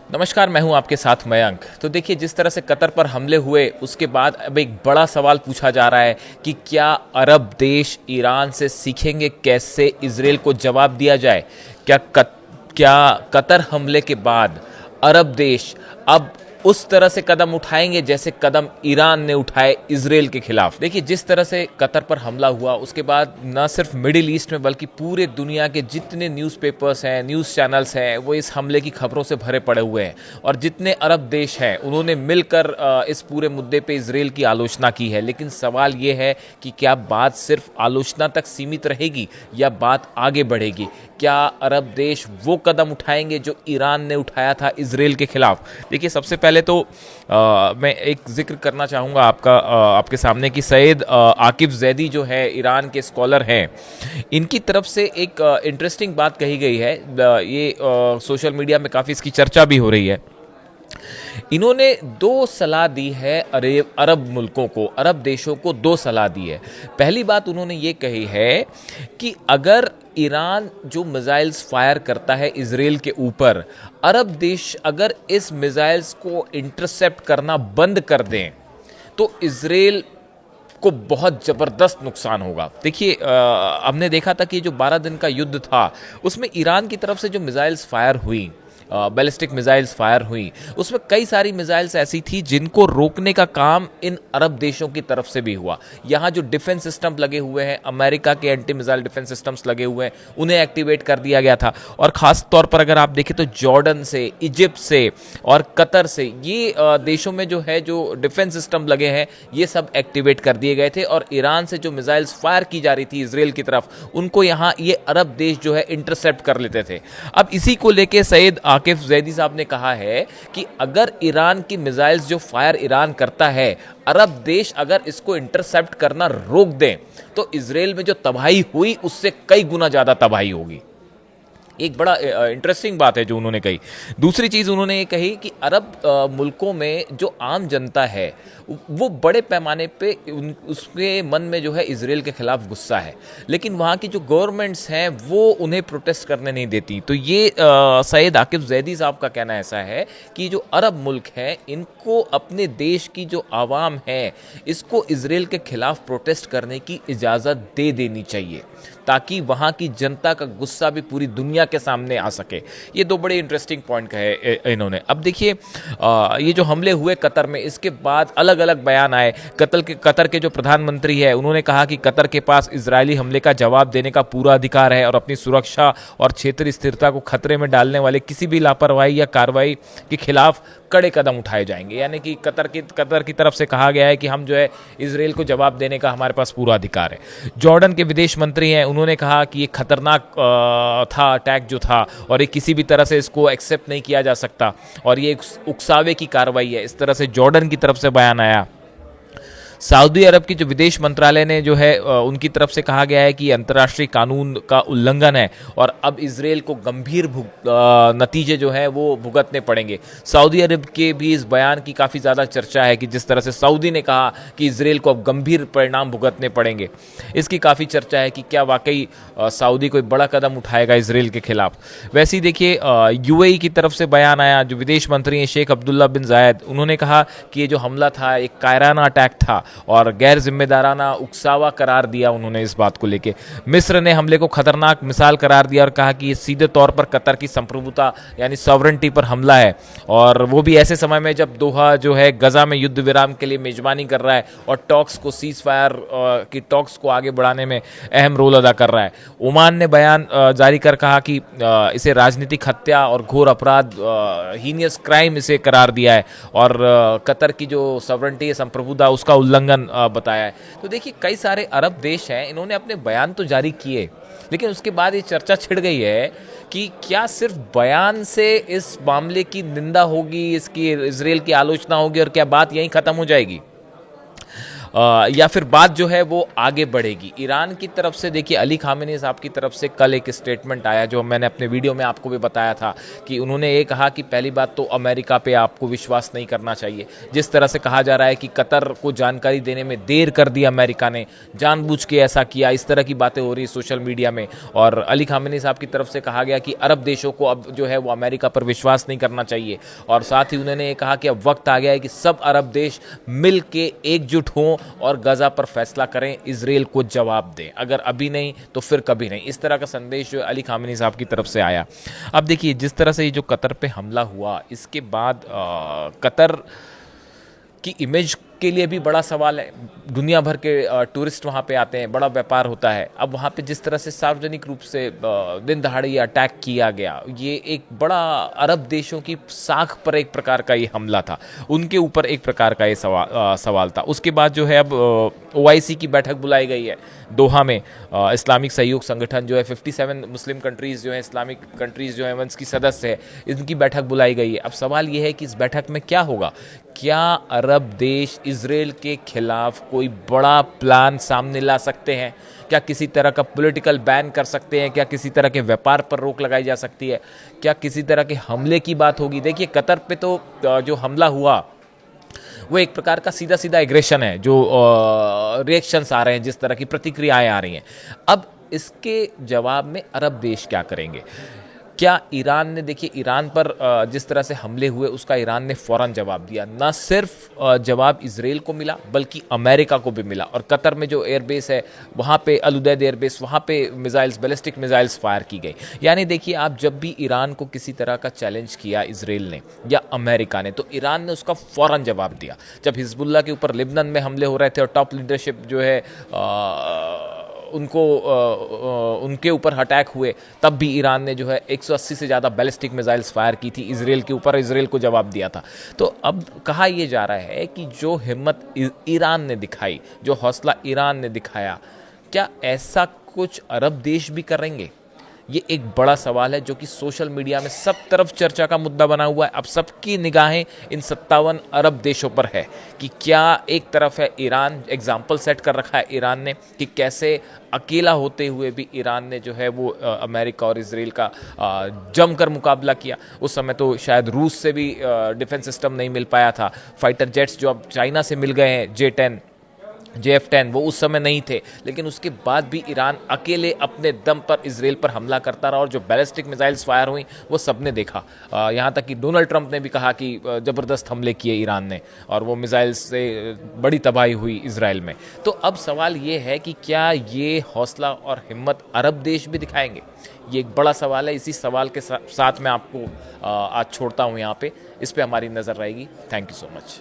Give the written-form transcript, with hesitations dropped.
नमस्कार, मैं हूं आपके साथ मयंक। तो देखिए, जिस तरह से कतर पर हमले हुए उसके बाद अब एक बड़ा सवाल पूछा जा रहा है कि क्या अरब देश ईरान से सीखेंगे कैसे इजराइल को जवाब दिया जाए। क्या कतर हमले के बाद अरब देश अब उस तरह से कदम उठाएंगे जैसे कदम ईरान ने उठाए इजराइल के खिलाफ। देखिए, जिस तरह से कतर पर हमला हुआ उसके बाद न सिर्फ मिडिल ईस्ट में बल्कि पूरे दुनिया के जितने न्यूज़पेपर्स हैं, न्यूज़ चैनल्स हैं, वो इस हमले की खबरों से भरे पड़े हुए हैं। और जितने अरब देश हैं उन्होंने मिलकर इस पूरे मुद्दे पे इजराइल की आलोचना की है। लेकिन सवाल ये है कि क्या बात सिर्फ आलोचना तक सीमित रहेगी या बात आगे बढ़ेगी। क्या अरब देश वो कदम उठाएंगे जो ईरान ने उठाया था इजराइल के खिलाफ। देखिए, सबसे पहले तो मैं एक जिक्र करना चाहूँगा आपके सामने कि सैयद आकिफ जैदी जो है ईरान के स्कॉलर हैं, इनकी तरफ से एक इंटरेस्टिंग बात कही गई है। ये सोशल मीडिया में काफ़ी इसकी चर्चा भी हो रही है। इन्होंने दो सलाह दी है अरब मुल्कों को, अरब देशों को दो सलाह दी है। पहली बात उन्होंने ये कही है कि अगर ईरान जो मिसाइल्स फायर करता है इजराइल के ऊपर, अरब देश अगर इस मिसाइल्स को इंटरसेप्ट करना बंद कर दें तो इजराइल को बहुत ज़बरदस्त नुकसान होगा। देखिए, हमने देखा था कि जो 12 दिन का युद्ध था उसमें ईरान की तरफ से जो मिसाइल्स फायर हुई, बैलिस्टिक मिसाइल्स फायर हुई, उसमें कई सारी मिसाइल्स ऐसी थी जिनको रोकने का काम इन अरब देशों की तरफ से भी हुआ। यहाँ जो डिफेंस सिस्टम लगे हुए हैं, अमेरिका के एंटी मिसाइल डिफेंस सिस्टम्स लगे हुए हैं, उन्हें एक्टिवेट कर दिया गया था। और ख़ास तौर पर अगर आप देखें तो जॉर्डन से, इजिप्ट से और कतर से, ये देशों में जो है जो डिफेंस सिस्टम लगे हैं ये सब एक्टिवेट कर दिए गए थे। और ईरान से जो मिसाइल्स फायर की जा रही थी इजराइल की तरफ, उनको यहाँ ये अरब देश जो है इंटरसेप्ट कर लेते थे। अब इसी को लेके सैयद आकिफ जैदी साहब ने कहा है कि अगर ईरान की मिसाइल्स जो फायर ईरान करता है, अरब देश अगर इसको इंटरसेप्ट करना रोक दें तो इजराइल में जो तबाही हुई उससे कई गुना ज्यादा तबाही होगी। एक बड़ा इंटरेस्टिंग बात है जो उन्होंने कही। दूसरी चीज़ उन्होंने ये कही कि अरब मुल्कों में जो आम जनता है वो बड़े पैमाने पे उसके मन में जो है इजराइल के खिलाफ गुस्सा है, लेकिन वहाँ की जो गवर्नमेंट्स हैं वो उन्हें प्रोटेस्ट करने नहीं देती। तो ये सैयद आकिफ जैदी साहब का कहना ऐसा है कि जो अरब मुल्क हैं इनको अपने देश की जो आवाम है इसको इजराइल के खिलाफ प्रोटेस्ट करने की इजाज़त दे देनी चाहिए ताकि वहाँ की जनता का गुस्सा भी पूरी दुनिया के सामने आ सके। ये दो बड़े इंटरेस्टिंग पॉइंट कहे इन्होंने। अब देखिए, ये जो हमले हुए कतर में, इसके बाद अलग अलग बयान आए। कतर के जो प्रधानमंत्री है उन्होंने कहा कि कतर के पास इजरायली हमले का जवाब देने का पूरा अधिकार है और अपनी सुरक्षा और क्षेत्रीय स्थिरता को खतरे में डालने वाले किसी भी लापरवाही या कार्रवाई के खिलाफ कड़े कदम उठाए जाएंगे। यानी कि कतर की तरफ से कहा गया है कि हम जो है इजराइल को जवाब देने का हमारे पास पूरा अधिकार है। जॉर्डन के विदेश मंत्री हैं, उन्होंने कहा कि ये खतरनाक था अटैक जो था और ये किसी भी तरह से इसको एक्सेप्ट नहीं किया जा सकता और ये उकसावे की कार्रवाई है, इस तरह से जॉर्डन की तरफ से बयान आया। सऊदी अरब की जो विदेश मंत्रालय ने जो है उनकी तरफ से कहा गया है कि अंतर्राष्ट्रीय कानून का उल्लंघन है और अब इजराइल को गंभीर नतीजे जो है वो भुगतने पड़ेंगे। सऊदी अरब के भी इस बयान की काफ़ी ज़्यादा चर्चा है कि जिस तरह से सऊदी ने कहा कि इजराइल को अब गंभीर परिणाम भुगतने पड़ेंगे, इसकी काफ़ी चर्चा है कि क्या वाकई सऊदी कोई बड़ा कदम उठाएगा इजराइल के खिलाफ। वैसे ही देखिए, यूएई की तरफ से बयान आया। जो विदेश मंत्री हैं शेख अब्दुल्ला बिन जायद, उन्होंने कहा कि ये जो हमला था एक कायराना अटैक था और गैर जिम्मेदाराना उकसावा करार दिया उन्होंने इस बात को लेके। मिस्र ने हमले को खतरनाक मिसाल करार दिया और कहा कि ये सीधे तौर पर कतर की संप्रभुता यानी सॉवरेंटी पर हमला है और वो भी ऐसे समय में जब दोहा जो है गजा में युद्ध विराम के लिए मेजबानी कर रहा है और टॉक्स को सीज फायर की टॉक्स को आगे बढ़ाने में अहम रोल अदा कर रहा है। ओमान ने बयान जारी कर कहा कि इसे राजनीतिक हत्या और घोर अपराध, हीनियस क्राइम इसे करार दिया है और कतर की जो सॉवरेंटी है, संप्रभुता, उसका उल्लंघन बताया है। तो देखिए, कई सारे अरब देश हैं, इन्होंने अपने बयान तो जारी किए, लेकिन उसके बाद ये चर्चा छिड़ गई है कि क्या सिर्फ बयान से इस मामले की निंदा होगी, इसकी इजराइल की आलोचना होगी और क्या बात यहीं खत्म हो जाएगी। या फिर बात जो है वो आगे बढ़ेगी। ईरान की तरफ से देखिए अली खामेनी साहब की तरफ से कल एक स्टेटमेंट आया जो मैंने अपने वीडियो में आपको भी बताया था कि उन्होंने ये कहा कि पहली बात तो अमेरिका पे आपको विश्वास नहीं करना चाहिए। जिस तरह से कहा जा रहा है कि कतर को जानकारी देने में देर कर दी अमेरिका ने, जानबूझ के ऐसा किया, इस तरह की बातें हो रही सोशल मीडिया में। और अली खामेनी साहब की तरफ से कहा गया कि अरब देशों को अब जो है वो अमेरिका पर विश्वास नहीं करना चाहिए। और साथ ही उन्होंने ये कहा कि अब वक्त आ गया है कि सब अरब देश मिल के एकजुट हों और गजा पर फैसला करें, इजराइल को जवाब दें, अगर अभी नहीं तो फिर कभी नहीं। इस तरह का संदेश जो अली खामेनी साहब की तरफ से आया। अब देखिए जिस तरह से ये जो कतर पे हमला हुआ, इसके बाद कतर की इमेज के लिए भी बड़ा सवाल है। दुनिया भर के टूरिस्ट वहाँ पे आते हैं, बड़ा व्यापार होता है। अब वहाँ पे जिस तरह से सार्वजनिक रूप से दिन दहाड़े अटैक किया गया, ये एक बड़ा अरब देशों की साख पर एक प्रकार का ये हमला था, उनके ऊपर एक प्रकार का ये सवाल था। उसके बाद जो है अब OIC की बैठक बुलाई गई है दोहा में। इस्लामिक सहयोग संगठन जो है 57 मुस्लिम कंट्रीज़ जो है, इस्लामिक कंट्रीज़ जो है उसकी सदस्य है, इनकी बैठक बुलाई गई है। अब सवाल ये है कि इस बैठक में क्या होगा। क्या अरब देश इजराइल के खिलाफ कोई बड़ा प्लान सामने ला सकते हैं? क्या किसी तरह का पॉलिटिकल बैन कर सकते हैं? क्या किसी तरह के व्यापार पर रोक लगाई जा सकती है? क्या किसी तरह के हमले की बात होगी? देखिए कतर पे तो जो हमला हुआ वो एक प्रकार का सीधा सीधा एग्रेशन है, जो रिएक्शंस आ रहे हैं, जिस तरह की प्रतिक्रियाएं आ रही हैं। अब इसके जवाब में अरब देश क्या करेंगे? क्या ईरान ने, देखिए ईरान पर जिस तरह से हमले हुए उसका ईरान ने फ़ौरन जवाब दिया। ना सिर्फ जवाब इजराइल को मिला बल्कि अमेरिका को भी मिला। और कतर में जो एयरबेस है वहाँ पे अल उदैद एयरबेस, वहाँ पे मिसाइल्स, बैलिस्टिक मिसाइल्स फायर की गई। यानी देखिए आप जब भी ईरान को किसी तरह का चैलेंज किया इजराइल ने या अमेरिका ने, तो ईरान ने उसका फ़ौरन जवाब दिया। जब हिजबुल्लाह के ऊपर लिबनन में हमले हो रहे थे और टॉप लीडरशिप जो है उनके ऊपर अटैक हुए, तब भी ईरान ने जो है 180 से ज़्यादा बैलिस्टिक मिसाइल्स फायर की थी इजराइल के ऊपर, इजराइल को जवाब दिया था। तो अब कहा यह जा रहा है कि जो हिम्मत ईरान ने दिखाई, जो हौसला ईरान ने दिखाया, क्या ऐसा कुछ अरब देश भी करेंगे? ये एक बड़ा सवाल है जो कि सोशल मीडिया में सब तरफ चर्चा का मुद्दा बना हुआ है। अब सबकी निगाहें इन 57 अरब देशों पर है कि क्या एक तरफ है ईरान, एग्जाम्पल सेट कर रखा है ईरान ने कि कैसे अकेला होते हुए भी ईरान ने जो है वो अमेरिका और इजराइल का जमकर मुकाबला किया। उस समय तो शायद रूस से भी डिफेंस सिस्टम नहीं मिल पाया था। फाइटर जेट्स जो अब चाइना से मिल गए हैं, JF-10 वो उस समय नहीं थे, लेकिन उसके बाद भी ईरान अकेले अपने दम पर इजराइल पर हमला करता रहा। और जो बैलिस्टिक मिसाइल्स फायर हुई वो सबने देखा। यहाँ तक कि डोनाल्ड ट्रंप ने भी कहा कि ज़बरदस्त हमले किए ईरान ने और वो मिसाइल्स से बड़ी तबाही हुई इजराइल में। तो अब सवाल ये है कि क्या ये हौसला और हिम्मत अरब देश भी दिखाएंगे? ये एक बड़ा सवाल है। इसी सवाल के साथ मैं आपको आज छोड़ता हूँ यहाँ पे। इस पर हमारी नज़र रहेगी। Thank you so much.